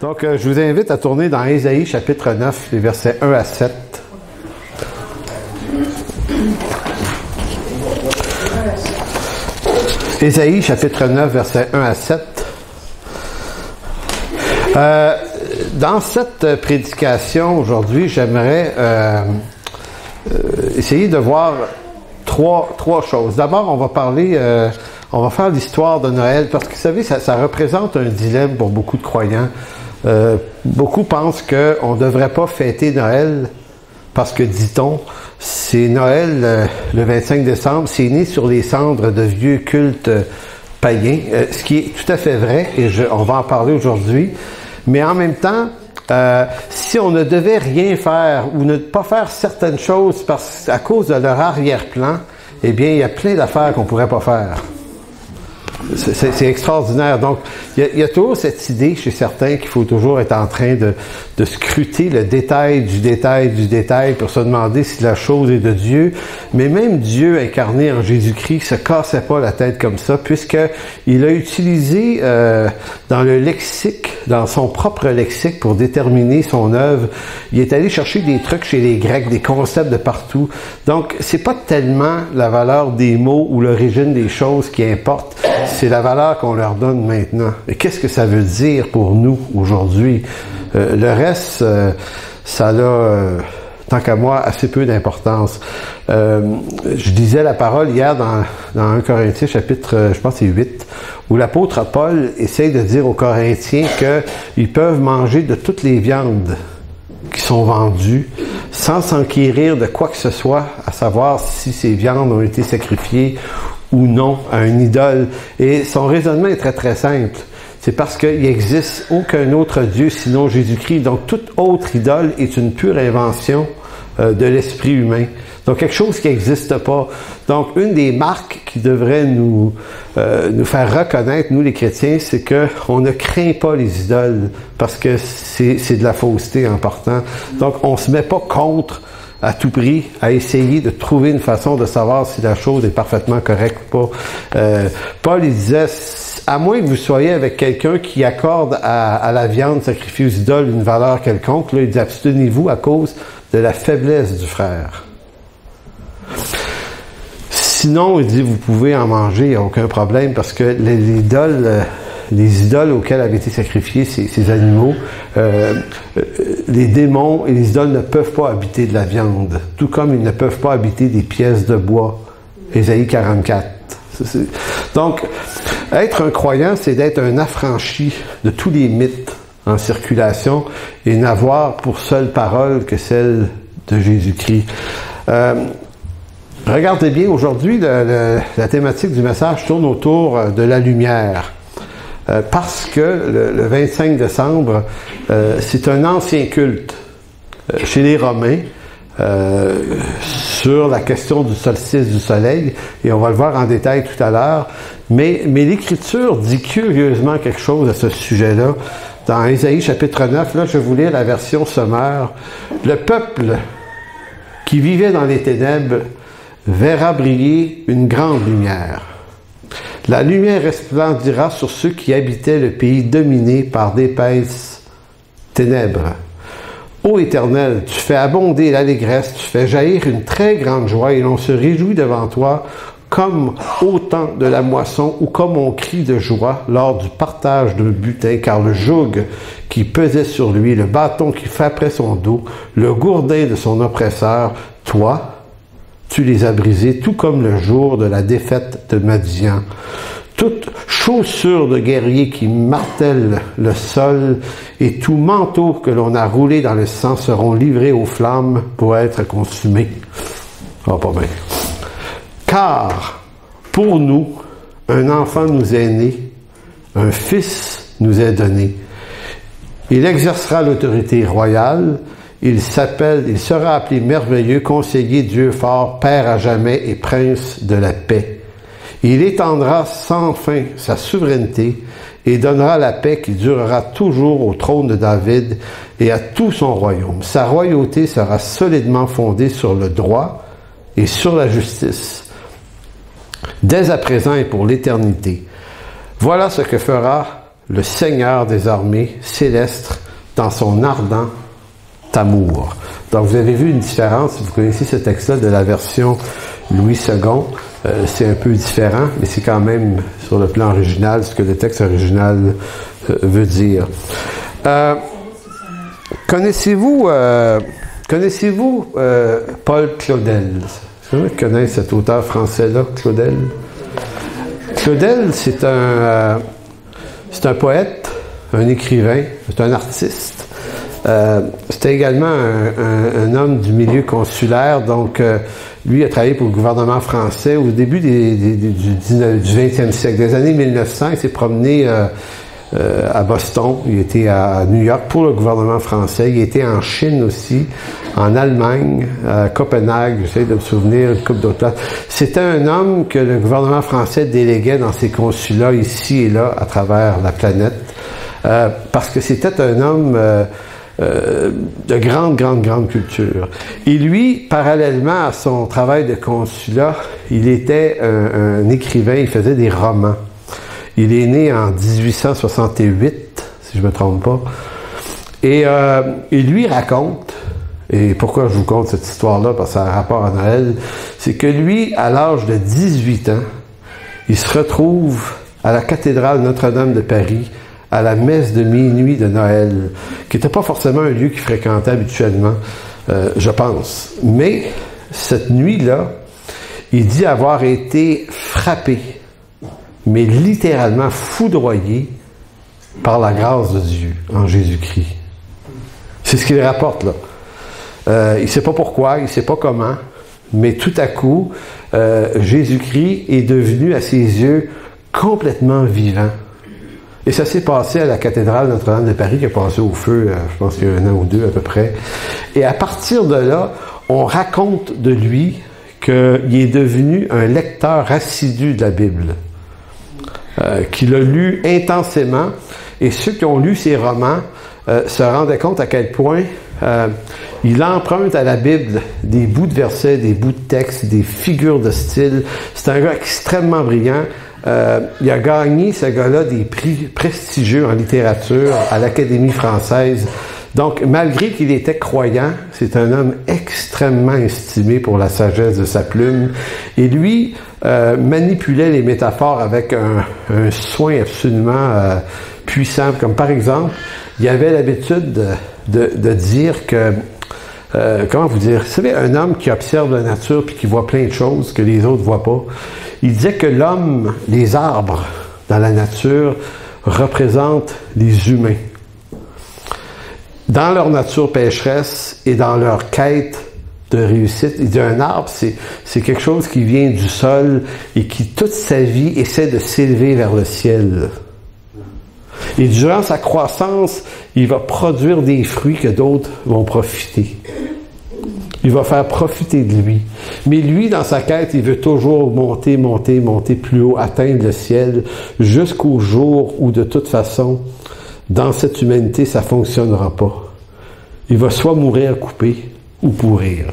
Donc, je vous invite à tourner dans Ésaïe chapitre 9, les versets 1 à 7. Ésaïe chapitre 9, versets 1 à 7. Dans cette prédication aujourd'hui, j'aimerais essayer de voir trois choses. D'abord, on va parler, on va faire l'histoire de Noël, parce que vous savez, ça représente un dilemme pour beaucoup de croyants. Beaucoup pensent qu'on ne devrait pas fêter Noël parce que, dit-on, c'est Noël le 25 décembre, c'est né sur les cendres de vieux cultes païens, ce qui est tout à fait vrai, et on va en parler aujourd'hui. Mais en même temps, si on ne devait rien faire ou ne pas faire certaines choses à cause de leur arrière-plan, eh bien, il y a plein d'affaires qu'on ne pourrait pas faire. C'est extraordinaire. Donc, il y a toujours cette idée chez certains qu'il faut toujours être en train de scruter le détail du détail du détail pour se demander si la chose est de Dieu. Mais même Dieu incarné en Jésus-Christ se cassait pas la tête comme ça, puisqu'il a utilisé dans le lexique, dans son propre lexique pour déterminer son œuvre, il est allé chercher des trucs chez les Grecs, des concepts de partout. Donc, c'est pas tellement la valeur des mots ou l'origine des choses qui importe, c'est la valeur qu'on leur donne maintenant. Et qu'est-ce que ça veut dire pour nous aujourd'hui? Le reste, ça a, tant qu'à moi, assez peu d'importance. Je disais la parole hier dans 1 Corinthiens, chapitre, je pense que c'est 8, où l'apôtre Paul essaye de dire aux Corinthiens qu'ils peuvent manger de toutes les viandes qui sont vendues sans s'enquérir de quoi que ce soit, à savoir si ces viandes ont été sacrifiées ou non à une idole. Et son raisonnement est très très simple. C'est parce qu'il n'existe aucun autre Dieu sinon Jésus-Christ. Donc toute autre idole est une pure invention de l'esprit humain. Donc quelque chose qui n'existe pas. Donc une des marques qui devrait nous faire reconnaître, nous les chrétiens, c'est qu'on ne craint pas les idoles parce que c'est de la fausseté en partant. Donc on ne se met pas contre à tout prix, à essayer de trouver une façon de savoir si la chose est parfaitement correcte ou pas. Paul, il disait, à moins que vous soyez avec quelqu'un qui accorde à la viande sacrifiée aux idoles une valeur quelconque, là, il dit, abstenez-vous à cause de la faiblesse du frère. Sinon, il dit, vous pouvez en manger, il n'y a aucun problème, parce que les idoles auxquelles avaient été sacrifiés ces animaux, les démons et les idoles ne peuvent pas habiter de la viande, tout comme ils ne peuvent pas habiter des pièces de bois. Ésaïe 44. Donc, être un croyant, c'est d'être un affranchi de tous les mythes en circulation et n'avoir pour seule parole que celle de Jésus-Christ. Regardez bien, aujourd'hui, la thématique du message tourne autour de la lumière. Parce que le 25 décembre, c'est un ancien culte chez les Romains sur la question du solstice du soleil, et on va le voir en détail tout à l'heure, mais l'Écriture dit curieusement quelque chose à ce sujet-là. Dans Ésaïe chapitre 9, là, je vais vous lire la version sommaire. Le peuple qui vivait dans les ténèbres verra briller une grande lumière. La lumière resplendira sur ceux qui habitaient le pays dominé par d'épaisses ténèbres. Ô Éternel, tu fais abonder l'allégresse, tu fais jaillir une très grande joie, et l'on se réjouit devant toi comme au temps de la moisson ou comme on crie de joie lors du partage d'un butin, car le joug qui pesait sur lui, le bâton qui frapperait son dos, le gourdin de son oppresseur, toi, tu les as brisés, tout comme le jour de la défaite de Madian. Toute chaussure de guerrier qui martèle le sol et tout manteau que l'on a roulé dans le sang seront livrés aux flammes pour être consumés. Ah, pas bien. Car, pour nous, un enfant nous est né, un fils nous est donné. Il exercera l'autorité royale. Il sera appelé merveilleux, conseiller, Dieu fort, Père à jamais et prince de la paix. Il étendra sans fin sa souveraineté et donnera la paix qui durera toujours au trône de David et à tout son royaume. Sa royauté sera solidement fondée sur le droit et sur la justice, dès à présent et pour l'éternité. Voilà ce que fera le Seigneur des armées célestes dans son ardent amour. Donc, vous avez vu une différence, si vous connaissez ce texte-là, de la version Louis II. C'est un peu différent, mais c'est quand même, sur le plan original, ce que le texte original veut dire. Connaissez-vous Paul Claudel? Est-ce que vous connaissez cet auteur français-là, Claudel? Claudel, c'est un poète, un écrivain, c'est un artiste. C'était également un homme du milieu consulaire, donc lui a travaillé pour le gouvernement français au début du 20e siècle. Des années 1900, il s'est promené à Boston, il était à New York pour le gouvernement français, il était en Chine aussi, en Allemagne, à Copenhague, j'essaie de me souvenir, une couple d'autres places. C'était un homme que le gouvernement français déléguait dans ses consulats ici et là à travers la planète, parce que c'était un homme de grande culture. Et lui, parallèlement à son travail de consulat, il était un écrivain, il faisait des romans. Il est né en 1868, si je me trompe pas. Et lui raconte, et pourquoi je vous conte cette histoire-là, parce que ça a un rapport à Noël, c'est que lui, à l'âge de 18 ans, il se retrouve à la cathédrale Notre-Dame de Paris, à la messe de minuit de Noël, qui n'était pas forcément un lieu qu'il fréquentait habituellement, je pense. Mais cette nuit-là, il dit avoir été frappé, mais littéralement foudroyé par la grâce de Dieu en Jésus-Christ. C'est ce qu'il rapporte là. Il ne sait pas pourquoi, il ne sait pas comment, mais tout à coup, Jésus-Christ est devenu à ses yeux complètement vivant. Et ça s'est passé à la cathédrale Notre-Dame de Paris, qui a passé au feu, je pense qu'il y a 1 an ou 2 à peu près. Et à partir de là, on raconte de lui qu'il est devenu un lecteur assidu de la Bible, qu'il a lu intensément, et ceux qui ont lu ses romans se rendaient compte à quel point il emprunte à la Bible des bouts de versets, des bouts de textes, des figures de style. C'est un gars extrêmement brillant. Il a gagné, ce gars-là, des prix prestigieux en littérature à l'Académie française. Donc, malgré qu'il était croyant, c'est un homme extrêmement estimé pour la sagesse de sa plume. Et lui manipulait les métaphores avec un soin absolument puissant. Comme par exemple, il avait l'habitude de dire que, comment vous dire, vous savez, un homme qui observe la nature puis qui voit plein de choses que les autres voient pas. Il disait que l'homme, les arbres dans la nature, représentent les humains. Dans leur nature pécheresse et dans leur quête de réussite, il dit un arbre, c'est quelque chose qui vient du sol et qui, toute sa vie, essaie de s'élever vers le ciel. Et durant sa croissance, il va produire des fruits que d'autres vont profiter. Il va faire profiter de lui. Mais lui, dans sa quête, il veut toujours monter plus haut, atteindre le ciel, jusqu'au jour où, de toute façon, dans cette humanité, ça ne fonctionnera pas. Il va soit mourir coupé ou pourrir.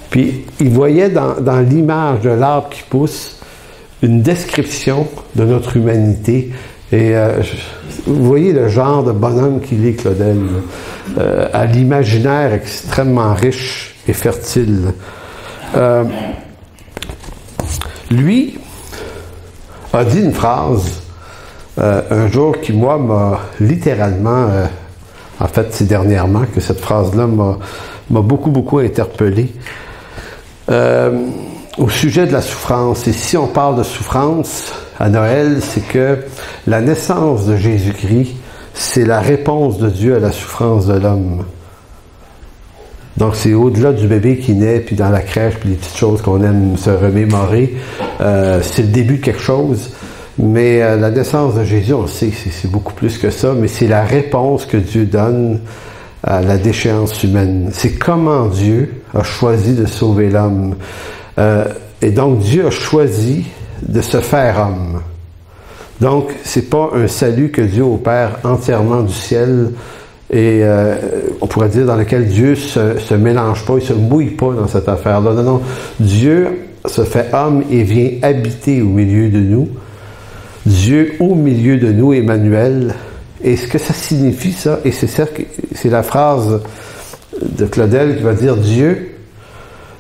Puis, il voyait dans l'image de l'arbre qui pousse une description de notre humanité. Et vous voyez le genre de bonhomme qu'il est, Claudel, à l'imaginaire extrêmement riche et fertile. Lui a dit une phrase un jour qui, moi, m'a littéralement, en fait, c'est dernièrement que cette phrase-là m'a beaucoup interpellé. Au sujet de la souffrance, et si on parle de souffrance à Noël, c'est que la naissance de Jésus-Christ, c'est la réponse de Dieu à la souffrance de l'homme. Donc c'est au-delà du bébé qui naît, puis dans la crèche, puis les petites choses qu'on aime se remémorer. C'est le début de quelque chose, mais la naissance de Jésus, on le sait, c'est beaucoup plus que ça, mais c'est la réponse que Dieu donne à la déchéance humaine. C'est comment Dieu a choisi de sauver l'homme. Et donc Dieu a choisi de se faire homme. Donc, c'est pas un salut que Dieu opère entièrement du ciel et on pourrait dire dans lequel Dieu se mélange pas, il se mouille pas dans cette affaire-là. Non, Dieu se fait homme et vient habiter au milieu de nous. Dieu au milieu de nous, Emmanuel. Et ce que ça signifie, ça, et c'est la phrase de Claudel qui va dire, Dieu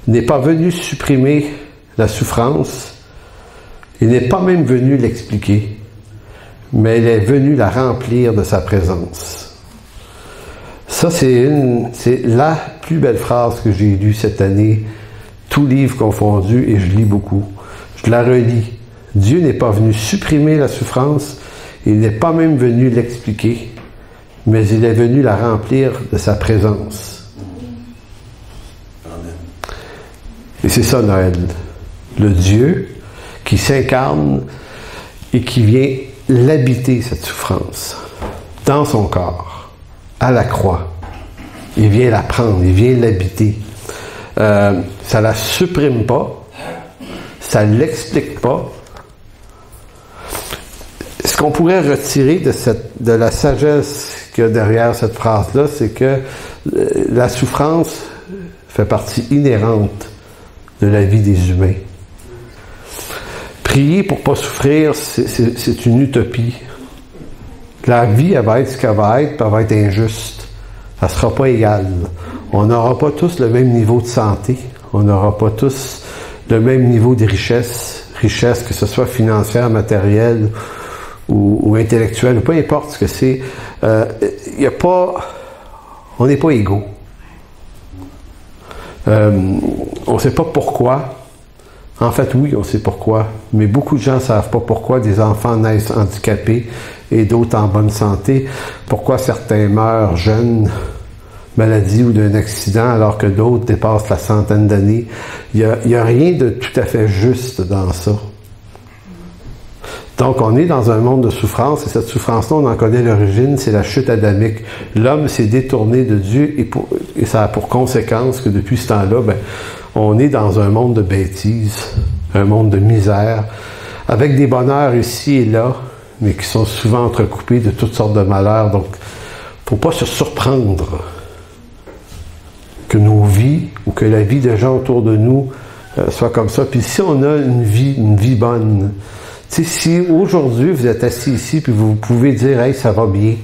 n'est pas venu supprimer la souffrance, il n'est pas même venu l'expliquer, mais il est venu la remplir de sa présence. Ça, c'est la plus belle phrase que j'ai lue cette année, tous livres confondus, et je lis beaucoup. Je la relis. Dieu n'est pas venu supprimer la souffrance, il n'est pas même venu l'expliquer, mais il est venu la remplir de sa présence. Amen. Et c'est ça Noël. Le Dieu qui s'incarne et qui vient l'habiter, cette souffrance, dans son corps, à la croix. Il vient la prendre, il vient l'habiter. Ça la supprime pas, ça l'explique pas. Ce qu'on pourrait retirer de la sagesse qu'il y a derrière cette phrase-là, c'est que la souffrance fait partie inhérente de la vie des humains. Prier pour ne pas souffrir, c'est une utopie. La vie, elle va être ce qu'elle va être, puis elle va être injuste. Elle ne sera pas égale. On n'aura pas tous le même niveau de santé. On n'aura pas tous le même niveau de richesse, que ce soit financière, matérielle ou intellectuelle, ou peu importe ce que c'est. On n'est pas égaux. On ne sait pas pourquoi. En fait, oui, on sait pourquoi, mais beaucoup de gens ne savent pas pourquoi des enfants naissent handicapés et d'autres en bonne santé. Pourquoi certains meurent jeunes, maladie ou d'un accident, alors que d'autres dépassent la centaine d'années. Il y a rien de tout à fait juste dans ça. Donc, on est dans un monde de souffrance, et cette souffrance-là, on en connaît l'origine, c'est la chute adamique. L'homme s'est détourné de Dieu, et ça a pour conséquence que depuis ce temps-là, on est dans un monde de bêtises, un monde de misère, avec des bonheurs ici et là, mais qui sont souvent entrecoupés de toutes sortes de malheurs. Donc, faut pas se surprendre que nos vies, ou que la vie des gens autour de nous soit comme ça. Puis si on a une vie bonne, tu sais, si aujourd'hui vous êtes assis ici, puis vous pouvez dire « Hey, ça va bien »,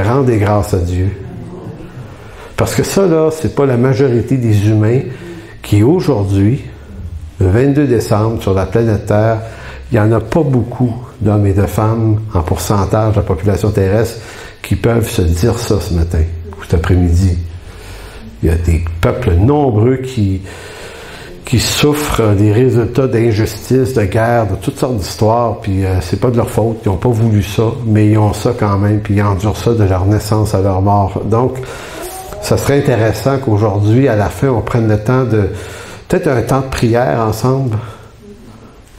rendez grâce à Dieu. Parce que ça, là, c'est pas la majorité des humains qui, aujourd'hui, le 22 décembre, sur la planète Terre, il n'y en a pas beaucoup d'hommes et de femmes, en pourcentage de la population terrestre, qui peuvent se dire ça ce matin, ou cet après-midi. Il y a des peuples nombreux qui souffrent des résultats d'injustice, de guerre, de toutes sortes d'histoires, puis c'est pas de leur faute, ils n'ont pas voulu ça, mais ils ont ça quand même, puis ils endurent ça de leur naissance à leur mort. Donc, ça serait intéressant qu'aujourd'hui, à la fin, on prenne le temps peut-être un temps de prière ensemble,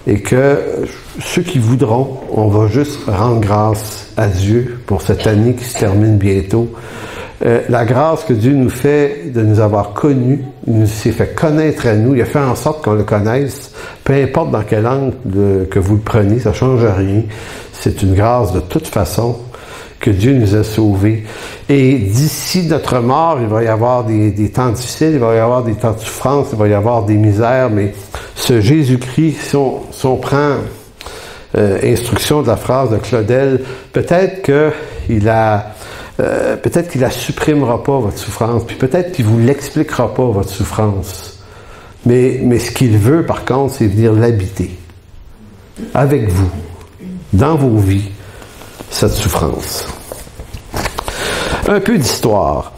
et que ceux qui voudront, on va juste rendre grâce à Dieu pour cette année qui se termine bientôt. La grâce que Dieu nous fait de nous avoir connus, il nous s'est fait connaître à nous, il a fait en sorte qu'on le connaisse, peu importe dans quel angle que vous le preniez, ça ne change rien. C'est une grâce de toute façon que Dieu nous a sauvés. Et d'ici notre mort, il va y avoir des temps difficiles, il va y avoir des temps de souffrance, il va y avoir des misères, mais ce Jésus-Christ, si on prend instruction de la phrase de Claudel, peut-être qu'il la supprimera pas, votre souffrance, puis peut-être qu'il vous l'expliquera pas, votre souffrance. Mais ce qu'il veut, par contre, c'est venir l'habiter. Avec vous. Dans vos vies. Cette souffrance. Un peu d'histoire.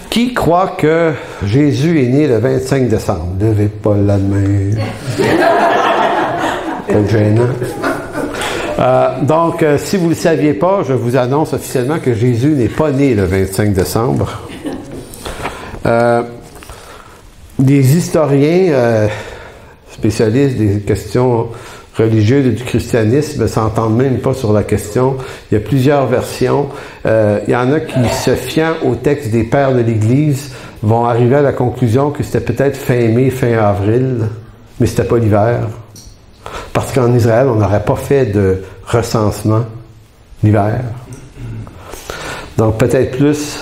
Qui croit que Jésus est né le 25 décembre? Levez pas la main. C'est gênant. Donc, si vous ne le saviez pas, je vous annonce officiellement que Jésus n'est pas né le 25 décembre. Des historiens spécialistes des questions religieuses et du christianisme ne s'entendent même pas sur la question. Il y a plusieurs versions. Il y en a qui, se fiant au texte des pères de l'Église, vont arriver à la conclusion que c'était peut-être fin mai, fin avril, mais c'était pas l'hiver. Parce qu'en Israël, on n'aurait pas fait de recensement l'hiver. Donc peut-être plus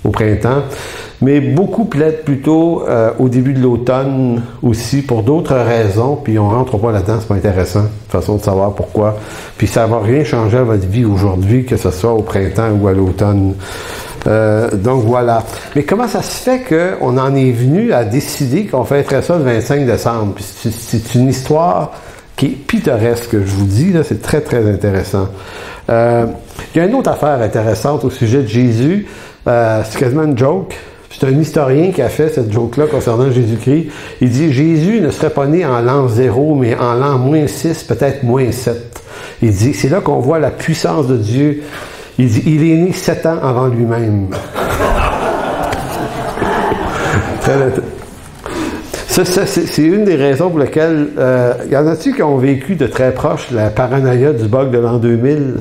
au printemps. Mais beaucoup plaident plutôt au début de l'automne aussi, pour d'autres raisons, puis on rentre pas là-dedans, c'est pas intéressant, façon de savoir pourquoi. Puis ça va rien changer à votre vie aujourd'hui, que ce soit au printemps ou à l'automne. Donc voilà. Mais comment ça se fait qu'on en est venu à décider qu'on fêterait ça le 25 décembre? Puis c'est une histoire qui est pittoresque, je vous dis, là, c'est très, très intéressant. Il y a une autre affaire intéressante au sujet de Jésus, c'est quasiment une joke. C'est un historien qui a fait cette joke-là concernant Jésus-Christ. Il dit, Jésus ne serait pas né en l'an 0, mais en l'an -6, peut-être -7. Il dit, c'est là qu'on voit la puissance de Dieu. Il dit, il est né 7 ans avant lui-même. Ça, c'est une des raisons pour lesquelles... y en a-t-il qui ont vécu de très proche la paranoïa du bug de l'an 2000?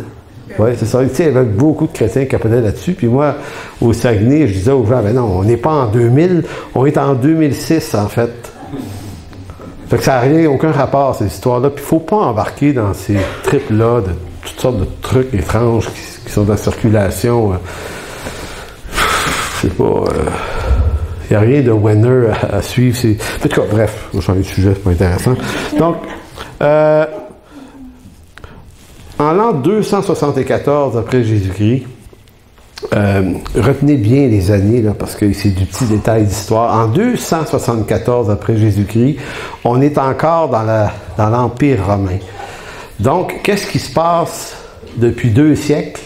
Oui, c'est ça. Tu sais, il y avait beaucoup de chrétiens qui capotaient là-dessus. Puis moi, au Saguenay, je disais aux gens, ben non, on n'est pas en 2000, on est en 2006, en fait. Fait que ça n'a rien, aucun rapport, ces histoires-là. Puis il ne faut pas embarquer dans ces trips-là de toutes sortes de trucs étranges qui sont en circulation. Je sais pas... il n'y a rien de winner à suivre. En tout cas, bref, je vais changer de sujet, c'est pas intéressant. Donc, en l'an 274 après Jésus-Christ, retenez bien les années, là, parce que c'est du petit détail d'histoire. En 274 après Jésus-Christ, on est encore dans l'Empire romain. Donc, qu'est-ce qui se passe depuis 2 siècles?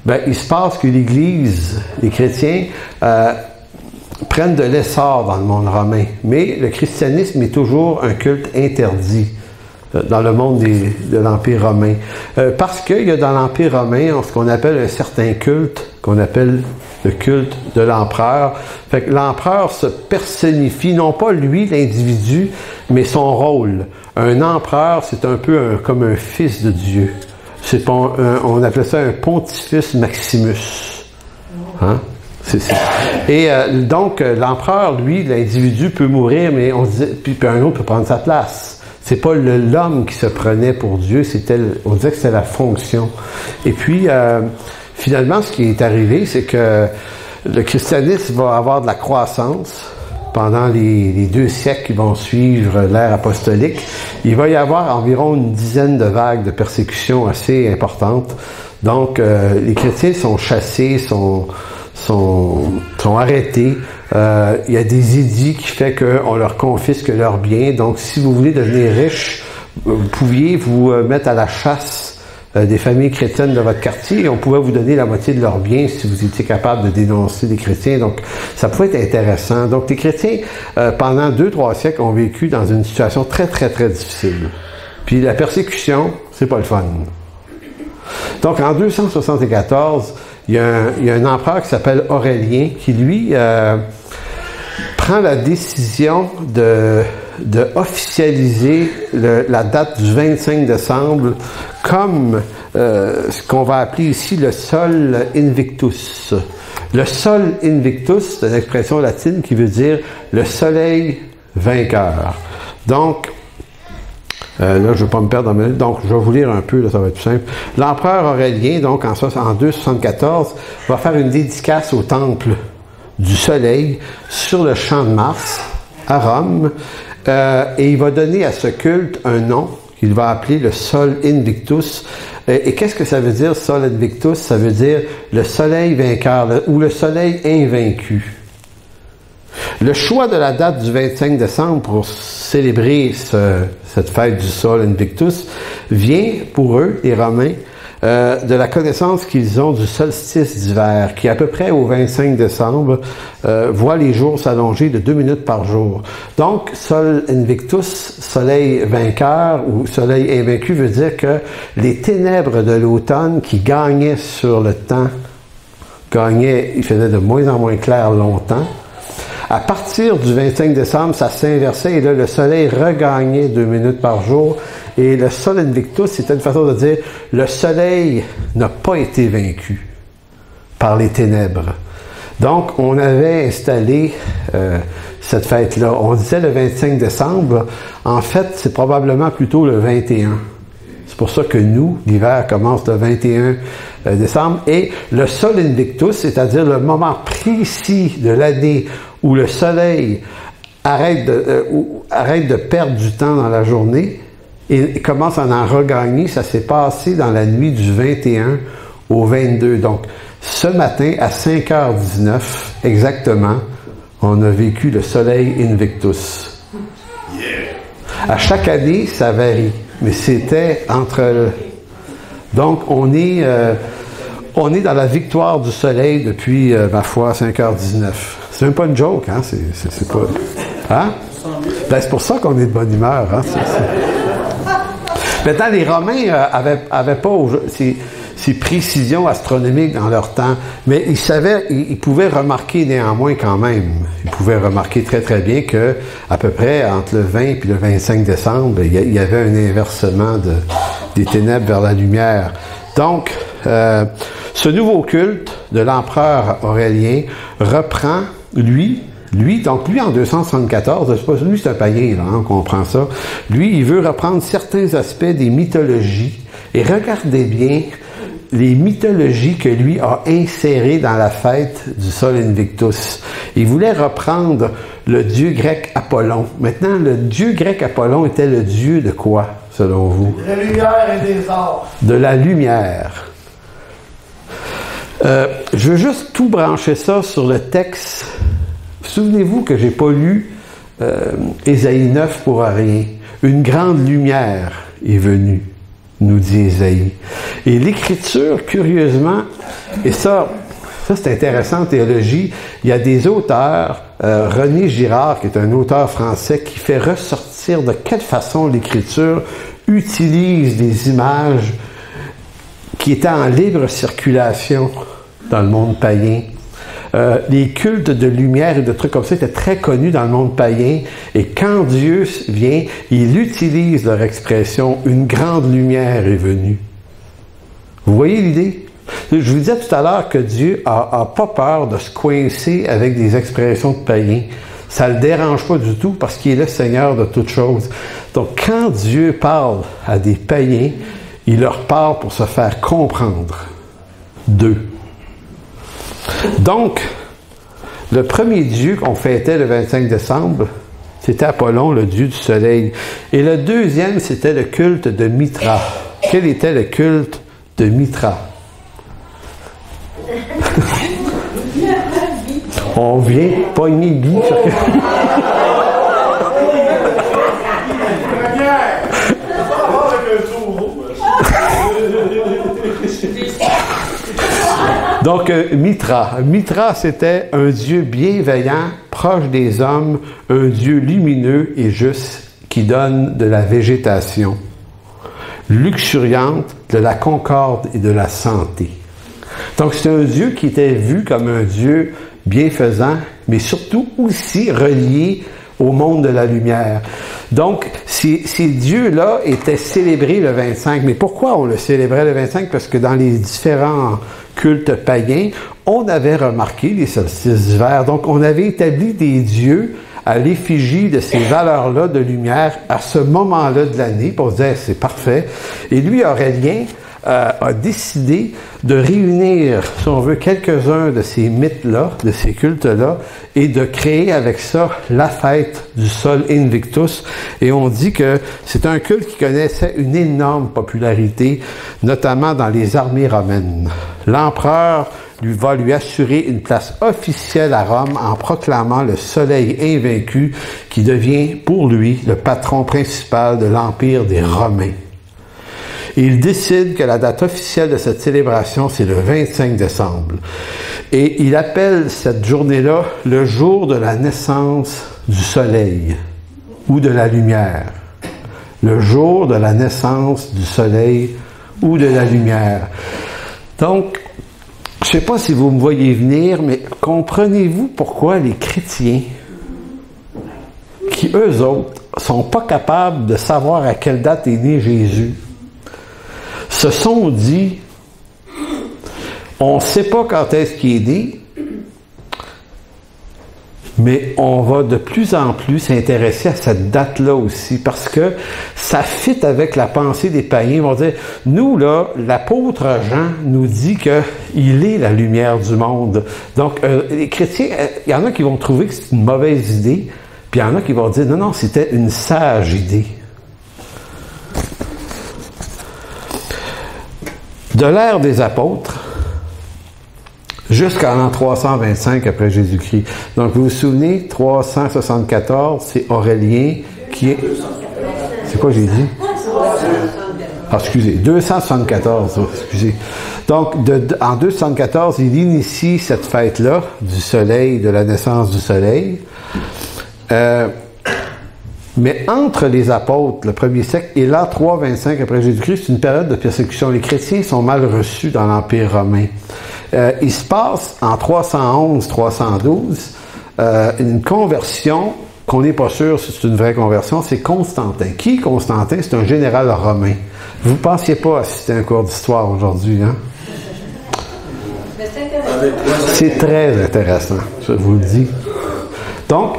Ben, il se passe que l'Église, les chrétiens, prennent de l'essor dans le monde romain. Mais le christianisme est toujours un culte interdit dans le monde de l'Empire romain. Parce qu'il y a dans l'Empire romain ce qu'on appelle un certain culte, qu'on appelle le culte de l'empereur. Fait que l'empereur se personnifie, non pas lui, l'individu, mais son rôle. Un empereur, c'est un peu comme un fils de Dieu. On appelait ça un pontifex maximus. Hein? Donc, l'empereur, lui, l'individu peut mourir, mais on se dit, puis un autre peut prendre sa place. C'est pas l'homme qui se prenait pour Dieu, on disait que c'était la fonction. Et puis, finalement, ce qui est arrivé, c'est que le christianisme va avoir de la croissance pendant les 2 siècles qui vont suivre l'ère apostolique. Il va y avoir environ une dizaine de vagues de persécutions assez importantes. Donc, les chrétiens sont chassés, sont arrêtés. Il y a des édits qui fait qu'on leur confisque leurs biens. Donc, si vous voulez devenir riche, vous pouviez vous mettre à la chasse des familles chrétiennes de votre quartier et on pouvait vous donner la moitié de leurs biens si vous étiez capable de dénoncer des chrétiens. Donc, ça pouvait être intéressant. Donc, les chrétiens, pendant 2-3 siècles, ont vécu dans une situation très, très, très difficile. Puis, la persécution, c'est pas le fun. Donc, en 274, il y a un empereur qui s'appelle Aurélien qui, lui, prend la décision de officialiser la date du 25 décembre comme ce qu'on va appeler ici le Sol Invictus. Le Sol Invictus, c'est une expression latine qui veut dire le soleil vainqueur. Donc, là, je ne vais pas me perdre dans mes... Donc, je vais vous lire un peu, là, ça va être plus simple. L'empereur Aurélien, donc en 274, va faire une dédicace au temple du soleil sur le champ de Mars, à Rome, et il va donner à ce culte un nom qu'il va appeler le Sol Invictus. Et qu'est-ce que ça veut dire, Sol Invictus? Ça veut dire le soleil vainqueur, ou le soleil invaincu. Le choix de la date du 25 décembre pour célébrer cette fête du Sol Invictus vient pour eux, les Romains, de la connaissance qu'ils ont du solstice d'hiver, qui à peu près au 25 décembre voit les jours s'allonger de 2 minutes par jour. Donc, Sol Invictus, soleil vainqueur ou soleil invaincu, veut dire que les ténèbres de l'automne qui gagnaient sur le temps, il faisait de moins en moins clair longtemps. À partir du 25 décembre, ça s'inversait et là, le soleil regagnait 2 minutes par jour. Et le Sol Invictus, c'était une façon de dire le soleil n'a pas été vaincu par les ténèbres. Donc, on avait installé cette fête-là. On disait le 25 décembre. En fait, c'est probablement plutôt le 21. C'est pour ça que nous, l'hiver commence le 21 décembre. Et le Sol Invictus, c'est-à-dire le moment précis de l'année où le soleil arrête de perdre du temps dans la journée et commence à en regagner, ça s'est passé dans la nuit du 21 au 22. Donc, ce matin, à 5h19, exactement, on a vécu le Soleil Invictus. À chaque année, ça varie, mais c'était entre... Donc, on est dans la victoire du Soleil depuis, ma foi, 5h19. C'est même pas une joke, hein? C'est pas... Hein? Ben, c'est pour ça qu'on est de bonne humeur, hein? Maintenant, les Romains avaient pas ces précisions astronomiques dans leur temps, mais ils pouvaient remarquer néanmoins quand même. Ils pouvaient remarquer très très bien que à peu près entre le 20 et le 25 décembre, il y avait un inversement des ténèbres vers la lumière. Donc, ce nouveau culte de l'empereur Aurélien reprend, lui en 274, lui c'est un païen, là, on comprend ça. Lui, il veut reprendre certains aspects des mythologies, et regardez bien les mythologies que lui a insérées dans la fête du Sol Invictus. Il voulait reprendre le dieu grec Apollon. Maintenant, le dieu grec Apollon était le dieu de quoi, selon vous? De la lumière et des arts. De la lumière. Je veux juste tout brancher ça sur le texte. Souvenez-vous que j'ai pas lu Ésaïe 9 pour rien. Une grande lumière est venue, nous dit Ésaïe. Et l'Écriture, curieusement, et ça c'est intéressant en théologie, il y a des auteurs, René Girard, qui est un auteur français, qui fait ressortir de quelle façon l'Écriture utilise des images qui étaient en libre circulation dans le monde païen. Les cultes de lumière et de trucs comme ça étaient très connus dans le monde païen, et quand Dieu vient, il utilise leur expression « une grande lumière est venue ». Vous voyez l'idée? Je vous disais tout à l'heure que Dieu a pas peur de se coincer avec des expressions de païens. Ça ne le dérange pas du tout parce qu'il est le Seigneur de toutes choses. Donc quand Dieu parle à des païens, il leur parle pour se faire comprendre d'eux. Donc, le premier dieu qu'on fêtait le 25 décembre, c'était Apollon, le dieu du soleil. Et le deuxième, c'était le culte de Mitra. Quel était le culte de Mitra? On vient pogner Guy. Donc, Mitra. Mitra, c'était un dieu bienveillant, proche des hommes, un dieu lumineux et juste, qui donne de la végétation, luxuriante, de la concorde et de la santé. Donc, c'est un dieu qui était vu comme un dieu bienfaisant, mais surtout aussi relié au monde de la lumière. Donc, ces dieux-là étaient célébrés le 25. Mais pourquoi on le célébrait le 25? Parce que dans les différents cultes païens, on avait remarqué les solstices d'hiver. Donc, on avait établi des dieux à l'effigie de ces valeurs-là de lumière à ce moment-là de l'année. Pour se dire, c'est parfait. Et lui, Aurélien, a décidé de réunir, si on veut, quelques-uns de ces mythes-là, de ces cultes-là, et de créer avec ça la fête du Sol Invictus. Et on dit que c'est un culte qui connaissait une énorme popularité, notamment dans les armées romaines. L'empereur va lui assurer une place officielle à Rome en proclamant le soleil invaincu qui devient pour lui le patron principal de l'empire des Romains. Et il décide que la date officielle de cette célébration, c'est le 25 décembre. Et il appelle cette journée-là le jour de la naissance du soleil ou de la lumière. Le jour de la naissance du soleil ou de la lumière. Donc, je ne sais pas si vous me voyez venir, mais comprenez-vous pourquoi les chrétiens, qui eux autres, sont pas capables de savoir à quelle date est né Jésus, se sont dit, on ne sait pas quand est-ce qu'il est né, Mais on va de plus en plus s'intéresser à cette date-là aussi, parce que ça fit avec la pensée des païens. Ils vont dire, nous, là, l'apôtre Jean nous dit qu'il est la lumière du monde. Donc, les chrétiens, il y en a qui vont trouver que c'est une mauvaise idée, puis il y en a qui vont dire, non, non, c'était une sage idée. De l'ère des apôtres, jusqu'à l'an 325 après Jésus-Christ. Donc, vous vous souvenez, 374, c'est Aurélien qui est... C'est quoi j'ai dit? Ah, excusez, 274, excusez. Donc, en 274, il initie cette fête-là, du soleil, de la naissance du soleil. Mais entre les apôtres, le premier siècle, et l'an 325 après Jésus-Christ, c'est une période de persécution. Les chrétiens sont mal reçus dans l'Empire romain. Il se passe en 311-312 une conversion qu'on n'est pas sûr si c'est une vraie conversion, c'est Constantin. Qui est Constantin? C'est un général romain. Vous ne pensiez pas assister à un cours d'histoire aujourd'hui, hein? C'est très intéressant, je vous le dis. Donc,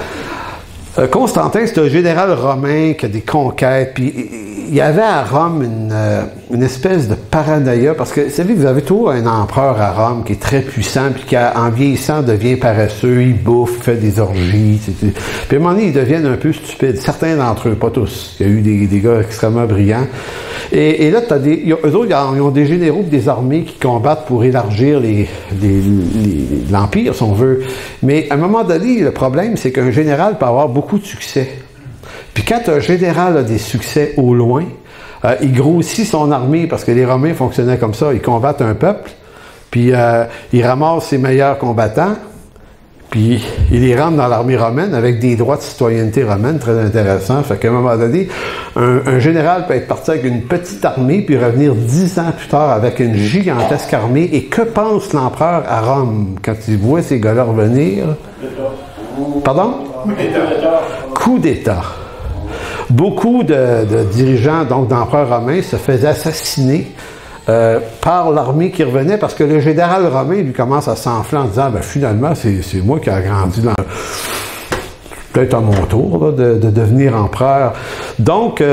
Constantin, c'est un général romain qui a des conquêtes, puis il y avait à Rome une espèce de paranoïa, parce que, vous savez, vous avez toujours un empereur à Rome qui est très puissant, puis qui, en vieillissant, devient paresseux, il bouffe, fait des orgies, puis à un moment donné, ils deviennent un peu stupides. Certains d'entre eux, pas tous. Il y a eu des gars extrêmement brillants. Et là, eux autres, ils ont des généraux et des armées qui combattent pour élargir l'Empire, si on veut. Mais à un moment donné, le problème, c'est qu'un général peut avoir beaucoup de succès. Puis quand un général a des succès au loin, il grossit son armée, parce que les Romains fonctionnaient comme ça. Ils combattent un peuple, puis ils ramassent ses meilleurs combattants, puis ils les rentrent dans l'armée romaine avec des droits de citoyenneté romaine très intéressants. Fait qu'à un moment donné, un général peut être parti avec une petite armée, puis revenir 10 ans plus tard avec une gigantesque armée. Et que pense l'empereur à Rome quand il voit ces gars-là revenir? Pardon? Coup d'État. Beaucoup de dirigeants, donc d'empereurs romains, se faisaient assassiner par l'armée qui revenait, parce que le général romain lui commence à s'enfler en disant, finalement, c'est moi qui ai grandi dans... peut-être à mon tour là, de devenir empereur. Donc,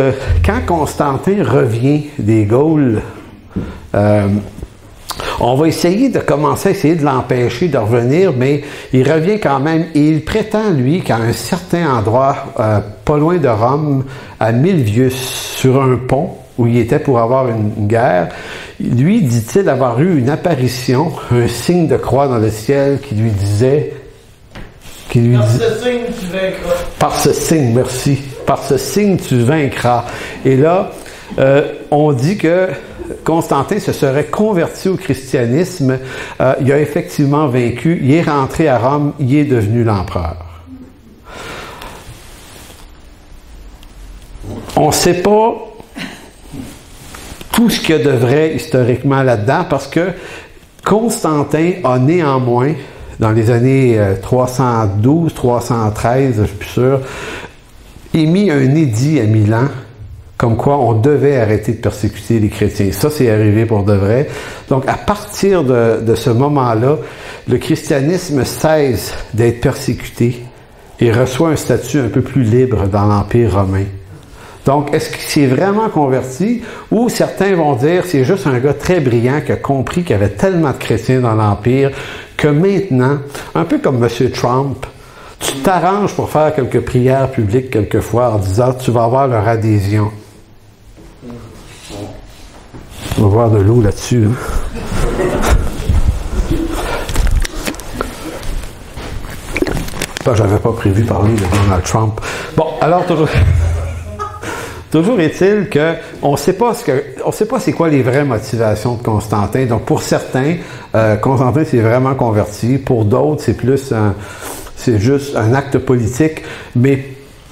quand Constantin revient des Gaules, on va essayer de l'empêcher de revenir, mais il revient quand même, et il prétend, lui, qu'à un certain endroit, pas loin de Rome, à Milvius, sur un pont, où il était pour avoir une guerre, lui, dit-il avoir eu une apparition, un signe de croix dans le ciel qui lui disait... Par ce signe, tu vaincras. Par ce signe, merci. Par ce signe, tu vaincras. Et là, on dit que Constantin se serait converti au christianisme. Il a effectivement vaincu. Il est rentré à Rome. Il est devenu l'empereur. On ne sait pas tout ce qu'il y a de vrai historiquement là-dedans, parce que Constantin a néanmoins, dans les années 312, 313, je suis plus sûr, émis un édit à Milan, comme quoi on devait arrêter de persécuter les chrétiens. Ça, c'est arrivé pour de vrai. Donc, à partir de ce moment-là, le christianisme cesse d'être persécuté et reçoit un statut un peu plus libre dans l'Empire romain. Donc, est-ce qu'il s'est vraiment converti, ou certains vont dire c'est juste un gars très brillant qui a compris qu'il y avait tellement de chrétiens dans l'Empire que maintenant, un peu comme M. Trump, tu t'arranges pour faire quelques prières publiques quelquefois en disant tu vas avoir leur adhésion. On va voir de l'eau là-dessus. Hein? Ça, j'avais pas prévu de parler de Donald Trump. Bon, alors toujours est-il que on sait pas c'est quoi les vraies motivations de Constantin. Donc pour certains, Constantin s'est vraiment converti. Pour d'autres, c'est juste un acte politique. Mais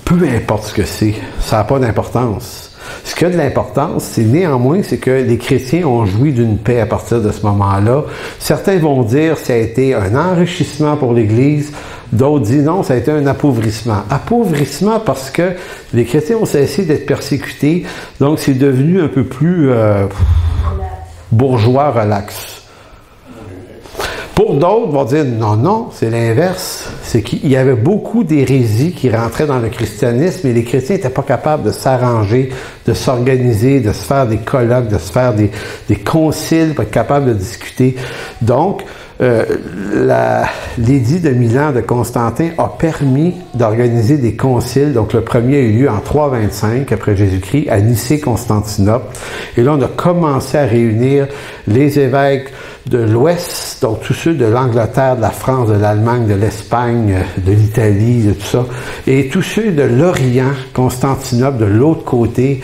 peu importe ce que c'est, ça n'a pas d'importance. Ce qui a de l'importance, c'est que les chrétiens ont joui d'une paix à partir de ce moment-là. Certains vont dire que ça a été un enrichissement pour l'Église. D'autres disent non, ça a été un appauvrissement. Appauvrissement parce que les chrétiens ont cessé d'être persécutés, donc c'est devenu un peu plus bourgeois, relax. Pour d'autres, vont dire non, c'est l'inverse. C'est qu'il y avait beaucoup d'hérésies qui rentraient dans le christianisme et les chrétiens n'étaient pas capables de s'arranger, de s'organiser, de se faire des colloques, de se faire des conciles pour être capables de discuter. Donc, l'édit de Milan de Constantin a permis d'organiser des conciles. Donc, le premier a eu lieu en 325 après Jésus-Christ à Nicée-Constantinople. Et là, on a commencé à réunir les évêques de l'Ouest, donc tous ceux de l'Angleterre, de la France, de l'Allemagne, de l'Espagne, de l'Italie, de tout ça, et tous ceux de l'Orient, Constantinople, de l'autre côté,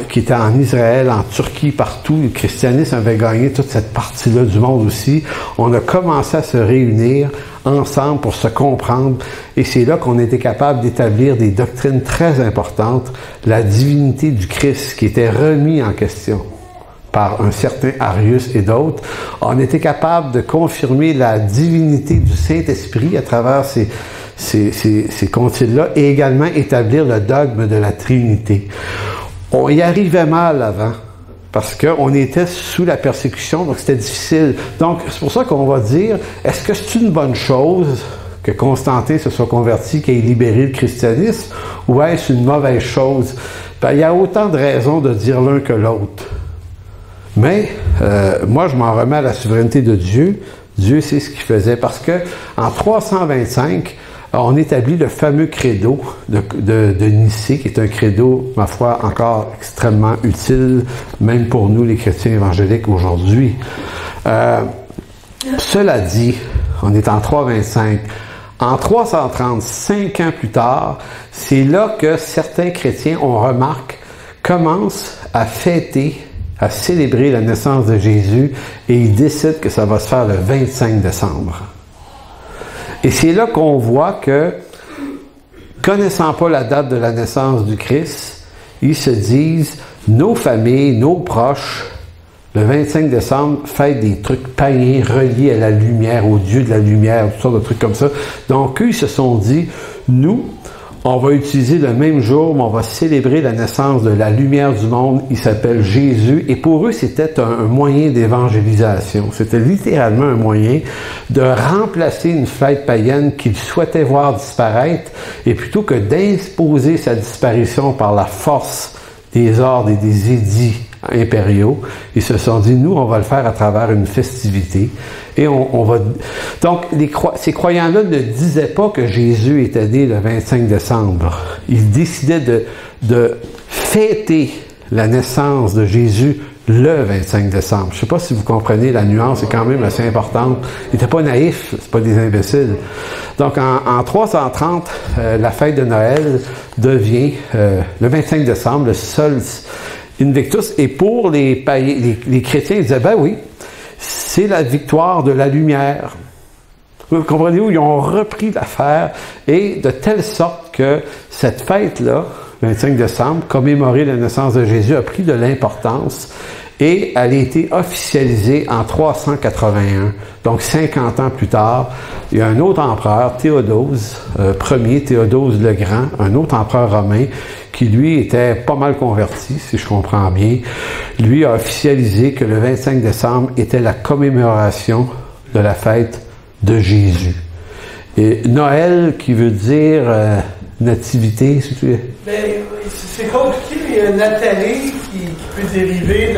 qui étaient en Israël, en Turquie, partout. Le christianisme avait gagné toute cette partie-là du monde aussi. On a commencé à se réunir ensemble pour se comprendre, et c'est là qu'on était capable d'établir des doctrines très importantes, la divinité du Christ qui était remis en question par un certain Arius et d'autres. On était capable de confirmer la divinité du Saint-Esprit à travers ces conciles-là et également établir le dogme de la Trinité. On y arrivait mal avant parce qu'on était sous la persécution, donc c'était difficile. Donc, c'est pour ça qu'on va dire, est-ce que c'est une bonne chose que Constantin se soit converti, qu'il ait libéré le christianisme, ou est-ce une mauvaise chose? Ben, il y a autant de raisons de dire l'un que l'autre. Mais moi, je m'en remets à la souveraineté de Dieu. Dieu sait ce qu'il faisait parce que en 325, on établit le fameux credo de Nicée, qui est un credo, ma foi, encore extrêmement utile, même pour nous, les chrétiens évangéliques aujourd'hui. Cela dit, on est en 325. En 330, 5 ans plus tard, c'est là que certains chrétiens, on remarque, commencent à fêter, à célébrer la naissance de Jésus, et ils décident que ça va se faire le 25 décembre. Et c'est là qu'on voit que, connaissant pas la date de la naissance du Christ, ils se disent, nos familles, nos proches, le 25 décembre, fêtent des trucs païens reliés à la lumière, au Dieu de la lumière, toutes sortes de trucs comme ça. Donc, eux, ils se sont dit, nous, on va utiliser le même jour, mais on va célébrer la naissance de la lumière du monde. Il s'appelle Jésus. Et pour eux, c'était un moyen d'évangélisation. C'était littéralement un moyen de remplacer une fête païenne qu'ils souhaitaient voir disparaître. Et plutôt que d'imposer sa disparition par la force des ordres et des édits impériaux, ils se sont dit, nous, on va le faire à travers une festivité. Et on va... Donc, ces croyants-là ne disaient pas que Jésus était né le 25 décembre. Ils décidaient de fêter la naissance de Jésus le 25 décembre. Je ne sais pas si vous comprenez, la nuance est quand même assez importante. Ils n'étaient pas naïfs, c'est pas des imbéciles. Donc, en 330, la fête de Noël devient le 25 décembre, le Sol Invictus. Et pour les chrétiens, ils disaient, ben oui, c'est la victoire de la lumière. Vous comprenez-vous? Ils ont repris l'affaire et de telle sorte que cette fête-là, 25 décembre, commémorer la naissance de Jésus, a pris de l'importance et elle a été officialisée en 381. Donc 50 ans plus tard, il y a un autre empereur, Théodose Ier, Théodose le Grand, un autre empereur romain, qui lui était pas mal converti, si je comprends bien. Lui a officialisé que le 25 décembre était la commémoration de la fête de Jésus. Et Noël, qui veut dire nativité, si tu veux. Ben, c'est compliqué. Il y a Nathalie qui peut dériver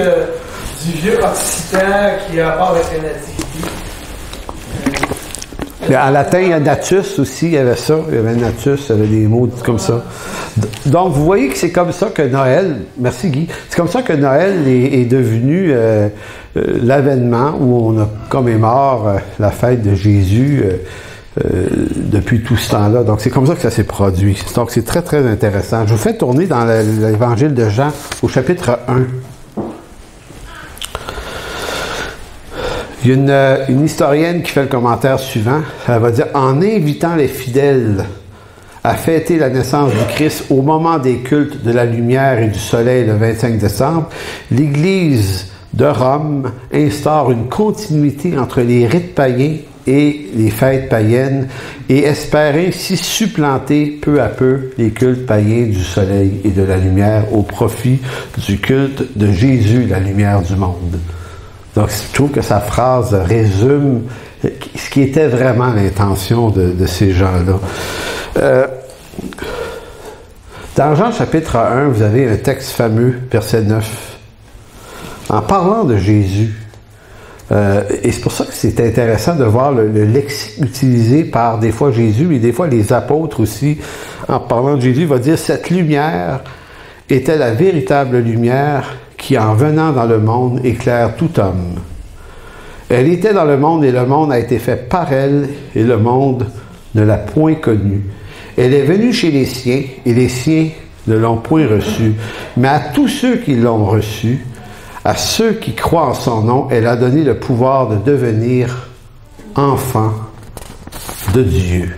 du vieux occitan qui a rapport avec la nativité. En latin, il y a natus aussi, il y avait ça. Il y avait natus, il y avait des mots comme ça. Donc, vous voyez que c'est comme ça que Noël, merci Guy, c'est comme ça que Noël est devenu l'avènement où on commémore la fête de Jésus depuis tout ce temps-là. Donc, c'est comme ça que ça s'est produit. Donc, c'est très, très intéressant. Je vous fais tourner dans l'évangile de Jean au chapitre 1. Il y a une historienne qui fait le commentaire suivant. Elle va dire, en invitant les fidèles à fêter la naissance du Christ au moment des cultes de la lumière et du soleil le 25 décembre, l'Église de Rome instaure une continuité entre les rites païens et les fêtes païennes et espère ainsi supplanter peu à peu les cultes païens du soleil et de la lumière au profit du culte de Jésus, la lumière du monde. Donc, je trouve que sa phrase résume ce qui était vraiment l'intention de ces gens-là. Dans Jean chapitre 1, vous avez un texte fameux, verset 9. En parlant de Jésus, et c'est pour ça que c'est intéressant de voir le lexique utilisé par des fois Jésus et des fois les apôtres aussi. En parlant de Jésus, il va dire « Cette lumière était la véritable lumière qui, en venant dans le monde, éclaire tout homme. Elle était dans le monde et le monde a été fait par elle et le monde ne l'a point connue. Elle est venue chez les siens et les siens ne l'ont point reçue. Mais à tous ceux qui l'ont reçue, à ceux qui croient en son nom, elle a donné le pouvoir de devenir enfants de Dieu,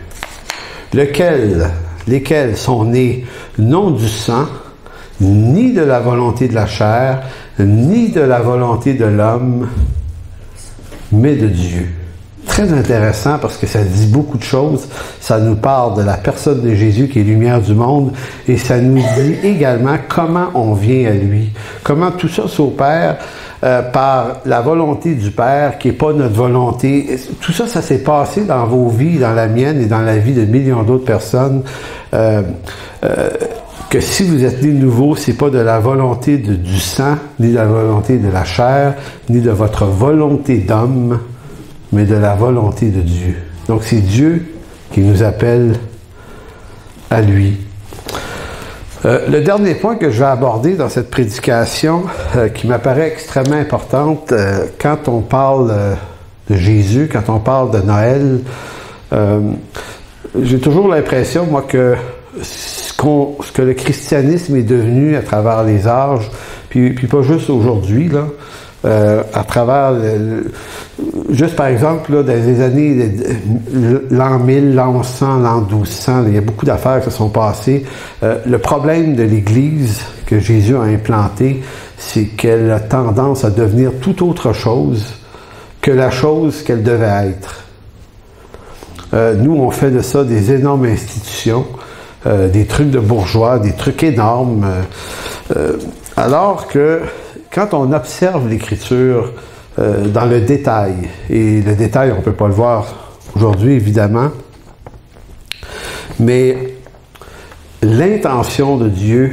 lesquels sont nés non du sang, ni de la volonté de la chair, ni de la volonté de l'homme, mais de Dieu. Très intéressant parce que ça dit beaucoup de choses. Ça nous parle de la personne de Jésus qui est lumière du monde et ça nous dit également comment on vient à lui. Comment tout ça s'opère par la volonté du Père qui n'est pas notre volonté. Tout ça, ça s'est passé dans vos vies, dans la mienne et dans la vie de millions d'autres personnes. Que si vous êtes né de nouveau, c'est pas de la volonté du sang, ni de la volonté de la chair, ni de votre volonté d'homme, mais de la volonté de Dieu. Donc c'est Dieu qui nous appelle à lui. Le dernier point que je vais aborder dans cette prédication, qui m'apparaît extrêmement importante, quand on parle de Jésus, quand on parle de Noël, j'ai toujours l'impression, moi, que ce que le christianisme est devenu à travers les âges, puis pas juste aujourd'hui, là, à travers, juste par exemple, là, dans les années, l'an 1000, l'an 1100, l'an 1200, il y a beaucoup d'affaires qui se sont passées. Le problème de l'Église que Jésus a implanté, c'est qu'elle a tendance à devenir tout autre chose que la chose qu'elle devait être. Nous, on fait de ça des énormes institutions, des trucs de bourgeois, des trucs énormes, alors que quand on observe l'Écriture dans le détail, et le détail, on ne peut pas le voir aujourd'hui, évidemment, mais l'intention de Dieu,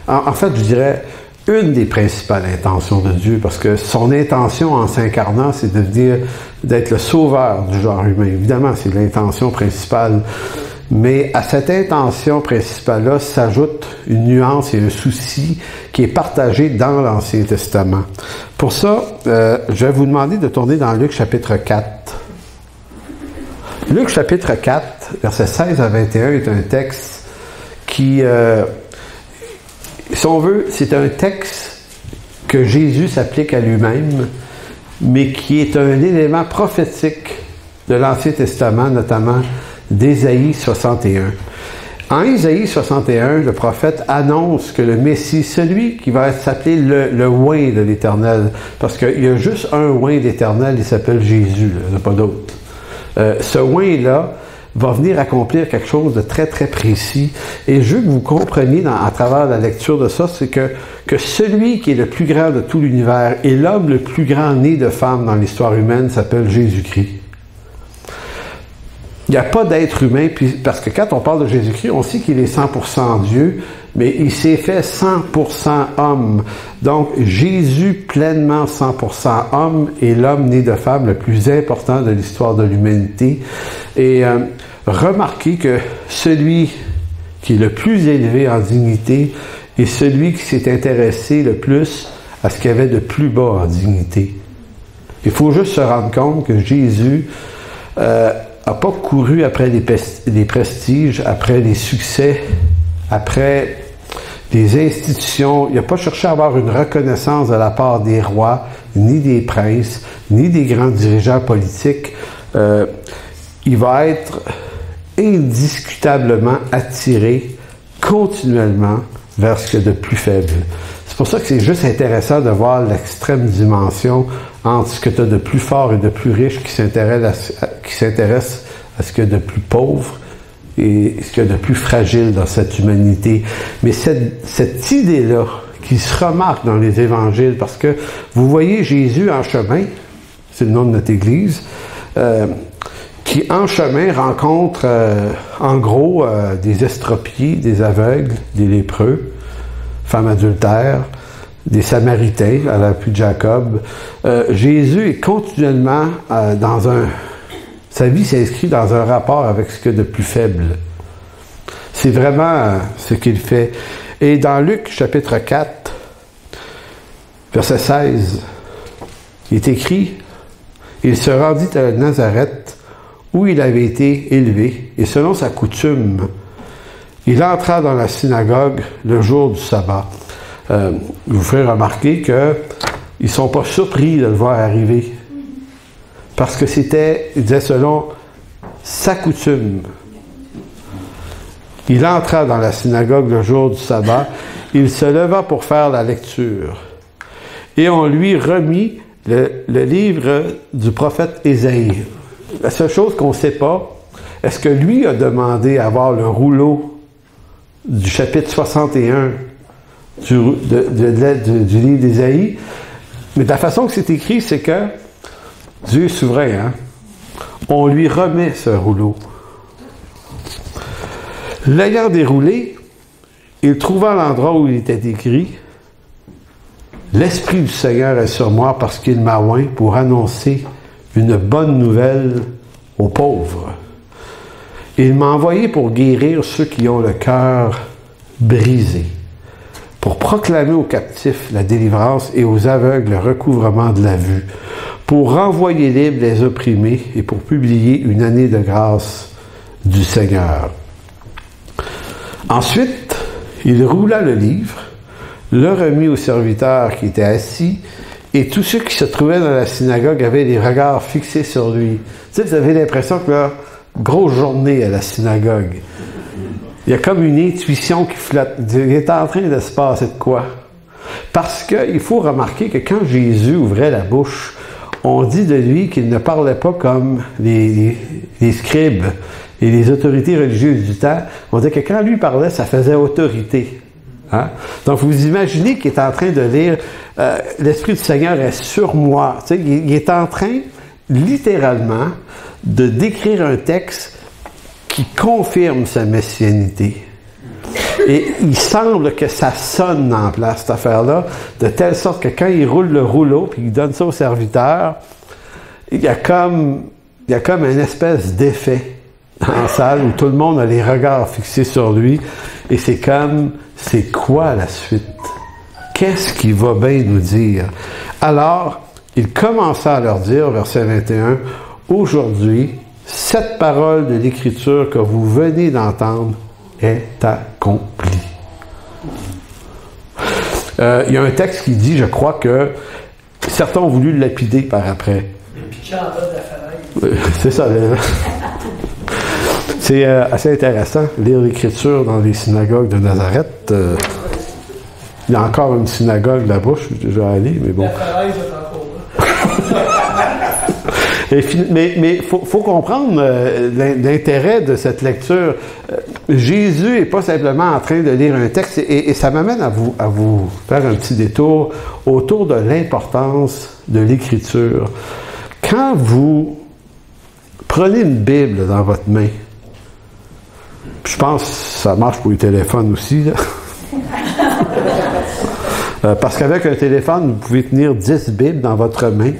en fait, je dirais, une des principales intentions de Dieu, parce que son intention en s'incarnant, c'est d'être le sauveur du genre humain. Évidemment, c'est l'intention principale. Mais à cette intention principale-là s'ajoute une nuance et un souci qui est partagé dans l'Ancien Testament. Pour ça, je vais vous demander de tourner dans Luc chapitre 4. Luc chapitre 4, versets 16 à 21 est un texte qui, si on veut, c'est un texte que Jésus s'applique à lui-même, mais qui est un élément prophétique de l'Ancien Testament, notamment d'Ésaïe 61. En Ésaïe 61, le prophète annonce que le Messie, celui qui va s'appeler le oint de l'Éternel, parce qu'il y a juste un oint d'Éternel, il s'appelle Jésus, il n'y en a pas d'autre. Ce oint-là va venir accomplir quelque chose de très, très précis. Et je veux que vous compreniez à travers la lecture de ça, c'est que celui qui est le plus grand de tout l'univers et l'homme le plus grand né de femme dans l'histoire humaine s'appelle Jésus-Christ. Il n'y a pas d'être humain, parce que quand on parle de Jésus-Christ, on sait qu'il est 100% Dieu, mais il s'est fait 100% homme. Donc, Jésus pleinement 100% homme est l'homme né de femme le plus important de l'histoire de l'humanité. Et remarquez que celui qui est le plus élevé en dignité est celui qui s'est intéressé le plus à ce qu'il y avait de plus bas en dignité. Il faut juste se rendre compte que Jésus n'a pas couru après les prestiges, après les succès, après les institutions. Il n'a pas cherché à avoir une reconnaissance de la part des rois, ni des princes, ni des grands dirigeants politiques. Il va être indiscutablement attiré continuellement vers ce qu'il y a de plus faible. C'est pour ça que c'est juste intéressant de voir l'extrême dimension entre ce que tu as de plus fort et de plus riche qui s'intéresse à ce qu'il y a de plus pauvre et ce qu'il y a de plus fragile dans cette humanité. Mais cette idée-là qui se remarque dans les évangiles, parce que vous voyez Jésus en chemin, c'est le nom de notre Église, qui en chemin rencontre en gros des estropiés, des aveugles, des lépreux, femmes adultères, des Samaritains à l'appui de Jacob. Jésus est continuellement sa vie s'inscrit dans un rapport avec ce qu'il y a de plus faible. C'est vraiment ce qu'il fait. Et dans Luc, chapitre 4, verset 16, il est écrit « Il se rendit à Nazareth, où il avait été élevé, et selon sa coutume, il entra dans la synagogue le jour du sabbat. » vous ferez remarquer qu'ils ne sont pas surpris de le voir arriver. Parce que c'était, il disait, selon sa coutume. Il entra dans la synagogue le jour du sabbat, il se leva pour faire la lecture. Et on lui remit le livre du prophète Ésaïe. La seule chose qu'on ne sait pas, est-ce que lui a demandé à avoir le rouleau du chapitre 61 du livre d'Ésaïe? Mais de la façon que c'est écrit, c'est que Dieu est souverain, hein? On lui remet ce rouleau. L'ayant déroulé, il trouva l'endroit où il était écrit « L'Esprit du Seigneur est sur moi parce qu'il m'a oint pour annoncer une bonne nouvelle aux pauvres. Il m'a envoyé pour guérir ceux qui ont le cœur brisé, pour proclamer aux captifs la délivrance et aux aveugles le recouvrement de la vue, pour renvoyer libres les opprimés et pour publier une année de grâce du Seigneur. » Ensuite, il roula le livre, le remit au serviteur qui était assis, et tous ceux qui se trouvaient dans la synagogue avaient les regards fixés sur lui. Tu sais, vous avez l'impression que là, grosse journée à la synagogue. Il y a comme une intuition qui flotte. Il est en train de se passer de quoi? Parce qu'il faut remarquer que quand Jésus ouvrait la bouche, on dit de lui qu'il ne parlait pas comme les scribes et les autorités religieuses du temps. On dit que quand lui parlait, ça faisait autorité. Hein? Donc, vous imaginez qu'il est en train de lire « L'Esprit du Seigneur est sur moi ». Tu sais, il est en train, littéralement, de décrire un texte qui confirme sa messianité. Et il semble que ça sonne en place, cette affaire-là, de telle sorte que quand il roule le rouleau, puis il donne ça au serviteur, il y a comme une espèce d'effet en salle où tout le monde a les regards fixés sur lui, et c'est comme, c'est quoi la suite? Qu'est-ce qu'il va bien nous dire? Alors, il commença à leur dire, verset 21, « Aujourd'hui, cette parole de l'Écriture que vous venez d'entendre est accomplie. » Il y a un texte qui dit, je crois que certains ont voulu le lapider par après. Le pitcher en bas de la fenêtre. C'est ça. C'est assez intéressant, lire l'Écriture dans les synagogues de Nazareth. Il y a encore une synagogue là-bas, je suis déjà allé, mais bon. La falaise est encore là. Mais faut comprendre l'intérêt de cette lecture. Jésus n'est pas simplement en train de lire un texte, et ça m'amène à vous faire un petit détour autour de l'importance de l'Écriture. Quand vous prenez une Bible dans votre main, je pense que ça marche pour les téléphones aussi, là. Parce qu'avec un téléphone, vous pouvez tenir 10 Bibles dans votre main.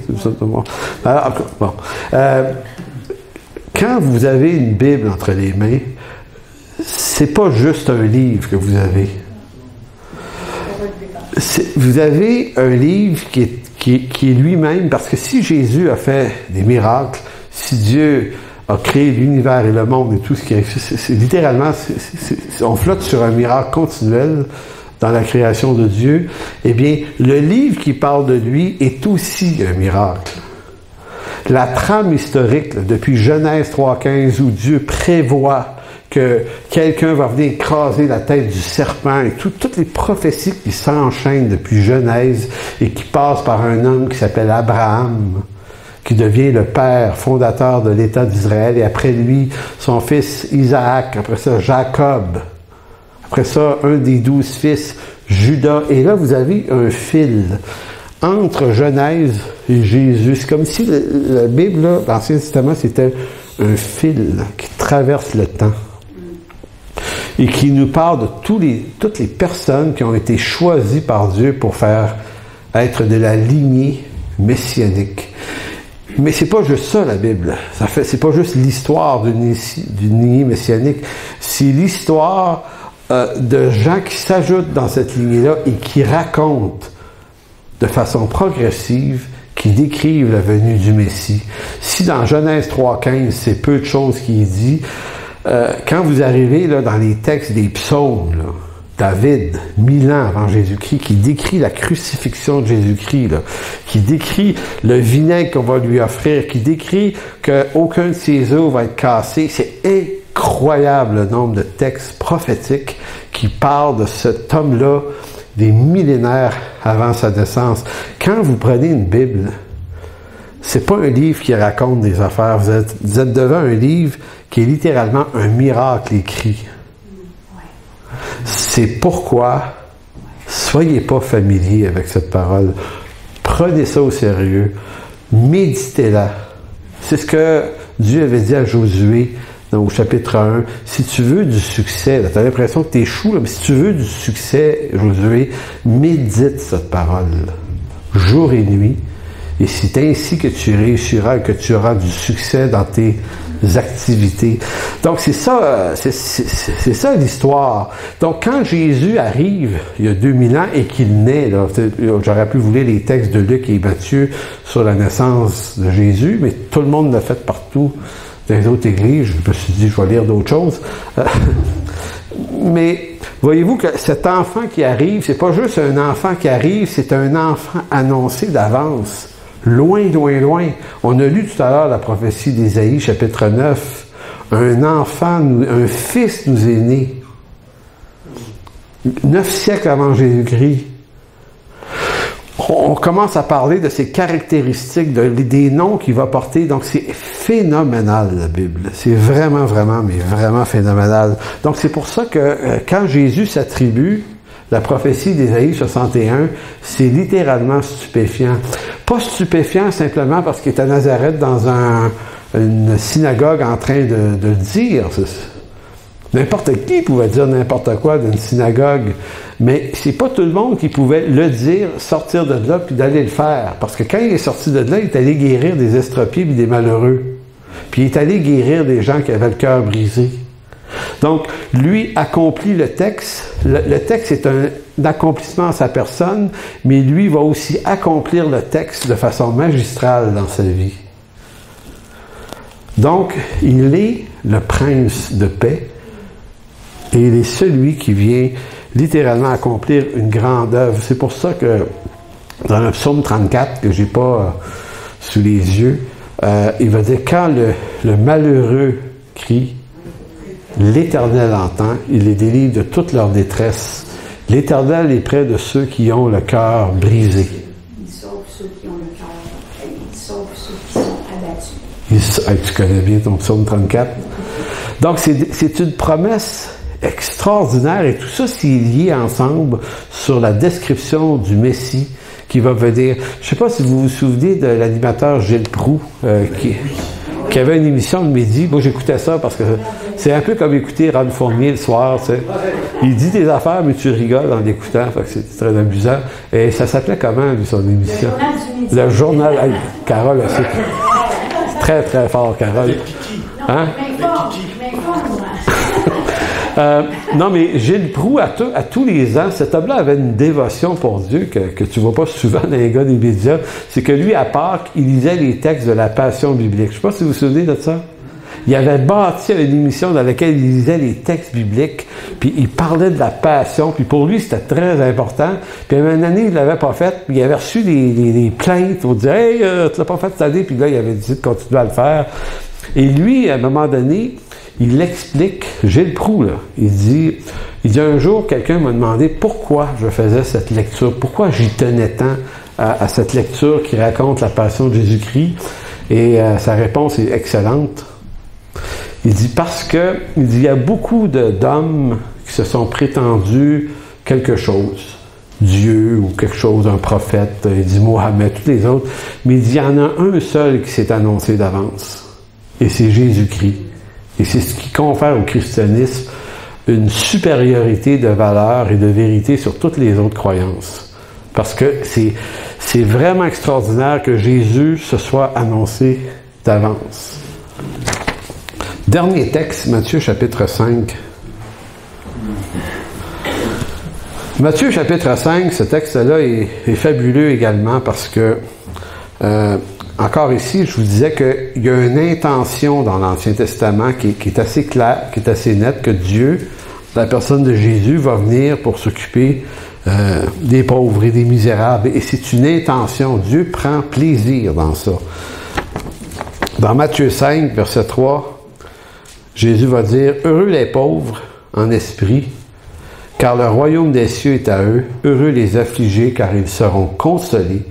Alors, bon. Quand vous avez une Bible entre les mains, c'est pas juste un livre que vous avez. Vous avez un livre qui est lui-même, parce que si Jésus a fait des miracles, si Dieu a créé l'univers et le monde et tout ce qui existe, littéralement, on flotte sur un miracle continuel dans la création de Dieu. Eh bien, le livre qui parle de lui est aussi un miracle. La trame historique, là, depuis Genèse 3.15, où Dieu prévoit que quelqu'un va venir écraser la tête du serpent, et toutes les prophéties qui s'enchaînent depuis Genèse et qui passent par un homme qui s'appelle Abraham, qui devient le père fondateur de l'État d'Israël, et après lui, son fils Isaac, après ça Jacob, après ça, un des 12 fils, Judas. Et là, vous avez un fil entre Genèse et Jésus. C'est comme si la Bible, là, l'Ancien Testament, c'était un fil qui traverse le temps et qui nous parle de toutes les personnes qui ont été choisies par Dieu pour être de la lignée messianique. Mais c'est pas juste ça, la Bible. C'est pas juste l'histoire d'une lignée messianique. C'est l'histoire de gens qui s'ajoutent dans cette lignée-là et qui racontent de façon progressive, qui décrivent la venue du Messie. Si dans Genèse 3,15, c'est peu de choses qui est dit, quand vous arrivez là, dans les textes des psaumes, là, David, 1000 ans avant Jésus-Christ, qui décrit la crucifixion de Jésus-Christ, là, qui décrit le vinaigre qu'on va lui offrir, qui décrit qu'aucun de ses os va être cassé. C'est incroyable le nombre de textes prophétiques qui parlent de cet homme-là des millénaires avant sa naissance. Quand vous prenez une Bible, c'est pas un livre qui raconte des affaires. Vous êtes devant un livre qui est littéralement un miracle écrit. C'est pourquoi soyez pas familiers avec cette parole. Prenez ça au sérieux. Méditez-la. C'est ce que Dieu avait dit à Josué au chapitre 1. Si tu veux du succès, tu as l'impression que tu échoues, mais si tu veux du succès, Josué, médite cette parole jour et nuit. Et c'est ainsi que tu réussiras et que tu auras du succès dans tes activités. Donc c'est ça l'histoire. Donc quand Jésus arrive il y a 2000 ans et qu'il naît, là, j'aurais pu vous lire les textes de Luc et Matthieu sur la naissance de Jésus, mais tout le monde l'a fait partout dans les autres églises. Je me suis dit je vais lire d'autres choses. Mais voyez-vous que cet enfant qui arrive, c'est pas juste un enfant qui arrive, c'est un enfant annoncé d'avance. Loin, loin, loin. On a lu tout à l'heure la prophétie d'Ésaïe, chapitre 9. Un fils nous est né. 9 siècles avant Jésus-Christ. On commence à parler de ses caractéristiques, des noms qu'il va porter. Donc, c'est phénoménal, la Bible. C'est vraiment, vraiment, mais vraiment phénoménal. Donc, c'est pour ça que quand Jésus s'attribue la prophétie d'Ésaïe 61, c'est littéralement stupéfiant. Pas stupéfiant simplement parce qu'il est à Nazareth dans une synagogue en train de dire. N'importe qui pouvait dire n'importe quoi d'une synagogue, mais c'est pas tout le monde qui pouvait le dire, sortir de là, puis d'aller le faire. Parce que quand il est sorti de là, il est allé guérir des estropiés et des malheureux. Puis il est allé guérir des gens qui avaient le cœur brisé. Donc, lui accomplit le texte. Le texte est un accomplissement à sa personne, mais lui va aussi accomplir le texte de façon magistrale dans sa vie. Donc, il est le prince de paix et il est celui qui vient littéralement accomplir une grande œuvre. C'est pour ça que dans le psaume 34, que j'ai pas sous les yeux, il va dire « Quand le malheureux crie, l'Éternel entend, il les délivre de toute leur détresse. L'Éternel est près de ceux qui ont le cœur brisé. » Il sauve ceux qui ont le cœur, il sauve ceux qui sont abattus. Tu connais bien ton psaume 34. Donc, c'est une promesse extraordinaire et tout ça, c'est lié ensemble sur la description du Messie qui va venir. Je ne sais pas si vous vous souvenez de l'animateur Gilles Proulx qui avait une émission le midi. Moi, j'écoutais ça parce que c'est un peu comme écouter Ron Fournier le soir, tu sais. Il dit des affaires, mais tu rigoles en l'écoutant, fait que c'est très amusant. Et ça s'appelait comment, lui, son émission? Le journal. Hey, Carole, c'est très, très fort, Carole. Hein? Non, mais Gilles Proulx, à tous les ans, cet homme-là avait une dévotion pour Dieu que tu ne vois pas souvent dans les gars des médias. C'est que lui, à Pâques, il lisait les textes de la Passion biblique. Je ne sais pas si vous vous souvenez de ça. Il avait bâti une émission dans laquelle il lisait les textes bibliques, puis il parlait de la Passion, puis pour lui, c'était très important. Puis une année, il ne l'avait pas fait, puis il avait reçu des plaintes pour dire « Hey, tu l'as pas fait cette année », puis là, il avait dit de continuer à le faire. Et lui, à un moment donné, il l'explique, Gilles Proulx, là, il dit un jour, quelqu'un m'a demandé pourquoi je faisais cette lecture, pourquoi j'y tenais tant à cette lecture qui raconte la passion de Jésus-Christ. Et sa réponse est excellente. Il dit parce que il y a beaucoup d'hommes qui se sont prétendus quelque chose. Dieu ou quelque chose, un prophète, il dit Mohammed, tous les autres, mais il dit, il y en a un seul qui s'est annoncé d'avance, et c'est Jésus-Christ. Et c'est ce qui confère au christianisme une supériorité de valeur et de vérité sur toutes les autres croyances. Parce que c'est vraiment extraordinaire que Jésus se soit annoncé d'avance. Dernier texte, Matthieu chapitre 5. Matthieu chapitre 5, ce texte-là est fabuleux également parce que, encore ici, je vous disais qu'il y a une intention dans l'Ancien Testament qui est assez claire, qui est assez nette, que Dieu, la personne de Jésus, va venir pour s'occuper des pauvres et des misérables. Et c'est une intention. Dieu prend plaisir dans ça. Dans Matthieu 5, verset 3, Jésus va dire « Heureux les pauvres en esprit, car le royaume des cieux est à eux. Heureux les affligés, car ils seront consolés.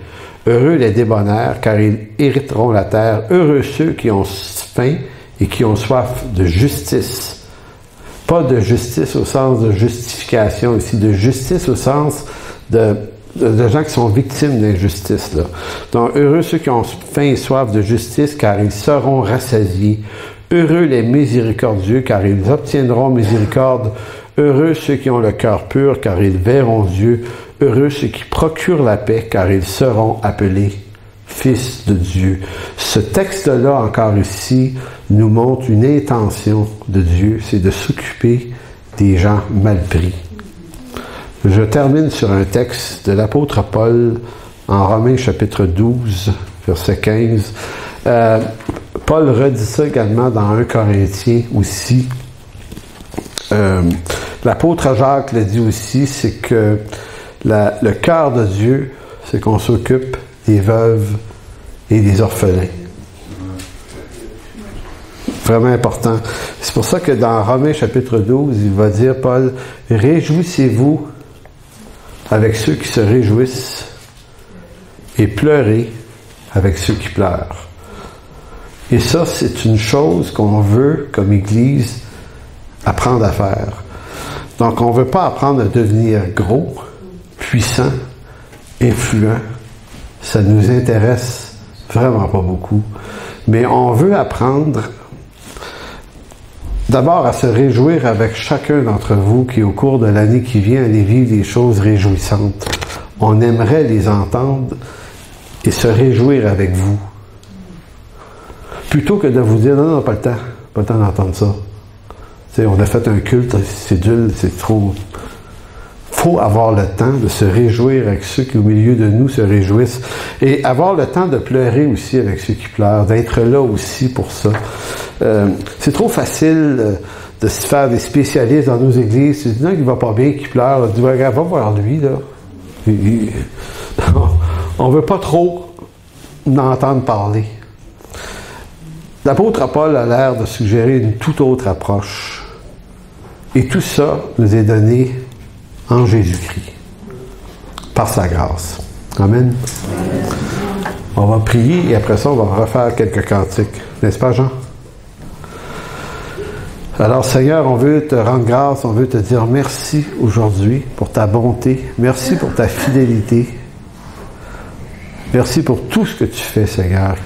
Heureux les débonnaires, car ils hériteront la terre. Heureux ceux qui ont faim et qui ont soif de justice. » Pas de justice au sens de justification ici, de justice au sens de gens qui sont victimes d'injustice. Là. Donc, heureux ceux qui ont faim et soif de justice, car ils seront rassasiés. Heureux les miséricordieux, car ils obtiendront miséricorde. Heureux ceux qui ont le cœur pur, car ils verront Dieu. Heureux ceux qui procurent la paix, car ils seront appelés fils de Dieu. Ce texte-là, encore ici, nous montre une intention de Dieu, c'est de s'occuper des gens mal pris. Je termine sur un texte de l'apôtre Paul en Romains chapitre 12, verset 15. Paul redit ça également dans 1 Corinthiens aussi. L'apôtre Jacques le dit aussi, c'est que le cœur de Dieu, c'est qu'on s'occupe des veuves et des orphelins. Vraiment important. C'est pour ça que dans Romains chapitre 12, il va dire, Paul, « Réjouissez-vous avec ceux qui se réjouissent et pleurez avec ceux qui pleurent. » Et ça, c'est une chose qu'on veut, comme Église, apprendre à faire. Donc, on ne veut pas apprendre à devenir gros, puissant, influent. Ça nous intéresse vraiment pas beaucoup. Mais on veut apprendre d'abord à se réjouir avec chacun d'entre vous qui, au cours de l'année qui vient, allez vivre des choses réjouissantes. On aimerait les entendre et se réjouir avec vous. Plutôt que de vous dire, non, pas le temps d'entendre ça. Tu sais, on a fait un culte, c'est dur, c'est trop. Faut avoir le temps de se réjouir avec ceux qui, au milieu de nous, se réjouissent. Et avoir le temps de pleurer aussi avec ceux qui pleurent, d'être là aussi pour ça. C'est trop facile de se faire des spécialistes dans nos églises. C'est quelqu'un qui va pas bien, qui pleure. On dit, va voir lui, là. On veut pas trop l'entendre parler. L'apôtre Paul a l'air de suggérer une toute autre approche. Et tout ça nous est donné en Jésus-Christ, par sa grâce. Amen. On va prier et après ça, on va refaire quelques cantiques. N'est-ce pas, Jean? Alors, Seigneur, on veut te rendre grâce, on veut te dire merci aujourd'hui pour ta bonté. Merci pour ta fidélité. Merci pour tout ce que tu fais, Seigneur.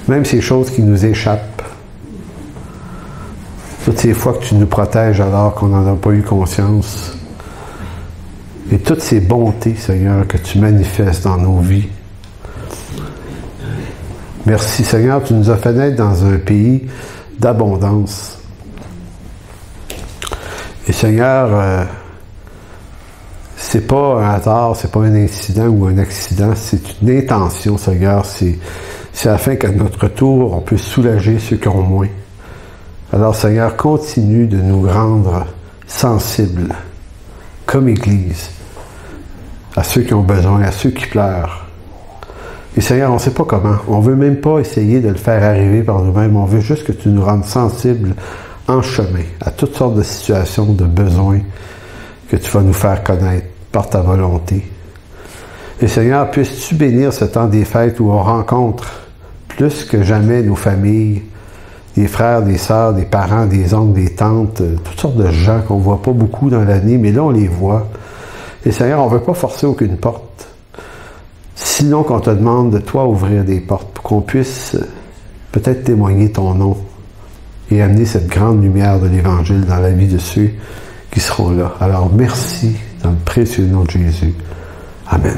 Même ces choses qui nous échappent. Toutes ces fois que tu nous protèges alors qu'on n'en a pas eu conscience. Et toutes ces bontés, Seigneur, que tu manifestes dans nos vies. Merci, Seigneur, tu nous as fait naître dans un pays d'abondance. Et Seigneur, c'est pas un hasard, c'est pas un incident ou un accident, c'est une intention, Seigneur. C'est afin qu'à notre tour, on puisse soulager ceux qui ont moins. Alors, Seigneur, continue de nous rendre sensibles, comme Église, à ceux qui ont besoin, à ceux qui pleurent. Et Seigneur, on ne sait pas comment. On ne veut même pas essayer de le faire arriver par nous-mêmes. On veut juste que tu nous rendes sensibles en chemin à toutes sortes de situations, de besoins que tu vas nous faire connaître par ta volonté. Et Seigneur, puisses-tu bénir ce temps des fêtes où on rencontre plus que jamais nos familles, des frères, des sœurs, des parents, des oncles, des tantes, toutes sortes de gens qu'on ne voit pas beaucoup dans l'année, mais là on les voit. Et Seigneur, on ne veut pas forcer aucune porte. Sinon qu'on te demande de toi ouvrir des portes pour qu'on puisse peut-être témoigner ton nom et amener cette grande lumière de l'Évangile dans la vie de ceux qui seront là. Alors merci dans le précieux nom de Jésus. Amen.